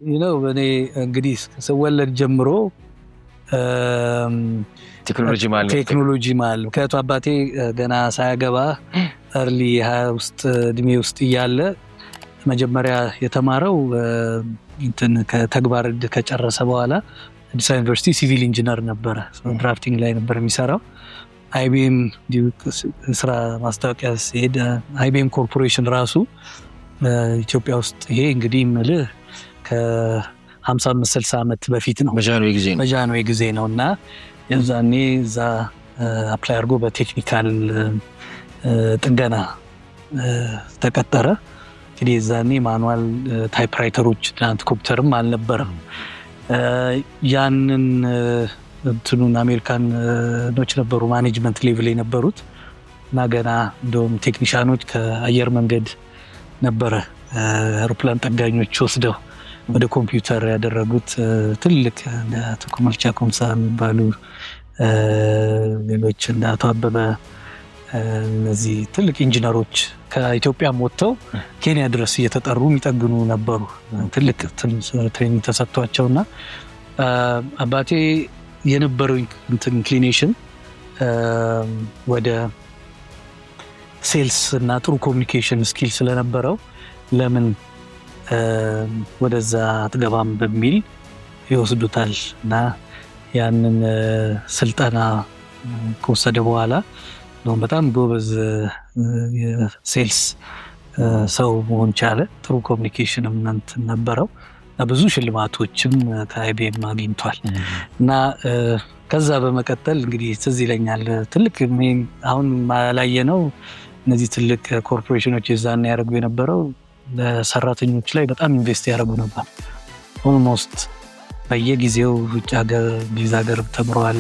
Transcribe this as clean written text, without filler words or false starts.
እኔ እንግዲህ ስወለድ ጀምሮ ቴክኖሎጂ ማል ምክንያቱ አባቴ ገና ሳያገባ እርሊ 20 ውስጥ እድሜ ውስጥ እያለ መጀመሪያ የተማረው እንትን ከተግባር ከጨረሰ በኋላ አዲስ አበባ ዩኒቨርሲቲ ሲቪል ኢንጂነር ነበረ። ድራፍቲንግ ላይ ነበር የሚሰራው። አይቢኤም ስራ ማስታወቂያ ሲሄድ አይቢኤም ኮርፖሬሽን ራሱ ኢትዮጵያ ውስጥ ይሄ እንግዲህ ምልህ ከ50-60 ዓመት በፊት ነው። በጃንዌ ጊዜ ነውና የዛኔ እዛ አፕላይ አድርጎ በቴክኒካል ጥገና ተቀጠረ። እንግዲህ የዛኔ ማኑዋል ታይፕራይተሮች ትራንት ኮምፒውተርም አልነበረም። ያንን እንትኑን አሜሪካኖች ነበሩ ማኔጅመንት ሌቭል የነበሩት እና ገና እንደውም ቴክኒሻኖች ከአየር መንገድ ነበረ አውሮፕላን ጠጋኞች ወስደው ወደ ኮምፒውተር ያደረጉት። ትልቅ አቶ ኮመልቻ ኮምሳ የሚባሉ ሌሎች እንደ አቶ አበበ እነዚህ ትልቅ ኢንጂነሮች ከኢትዮጵያም ወጥተው ኬንያ ድረስ እየተጠሩ የሚጠግኑ ነበሩ። ትልቅ ትሬኒንግ ተሰጥቷቸውና አባቴ የነበረው ኢንክሊኔሽን ወደ ሴልስ እና ጥሩ ኮሚኒኬሽን ስኪል ስለነበረው ለምን ወደዛ አትገባም በሚል ይወስዱታል እና ያንን ስልጠና ከወሰደ በኋላ ነው በጣም ጎበዝ የሴልስ ሰው መሆን ቻለ። ጥሩ ኮሚኒኬሽንም ነበረው እና ብዙ ሽልማቶችም ከአይቢኤም አግኝቷል። እና ከዛ በመቀጠል እንግዲህ ትዝ ይለኛል ትልቅ አሁን ያላየነው እነዚህ ትልቅ ኮርፖሬሽኖች የዛን ያደርጉ የነበረው ለሰራተኞች ላይ በጣም ኢንቨስት ያደርጉ ነበር። ኦልሞስት በየጊዜው ውጭ ሀገር ቪዛ ሀገር ተምረዋል።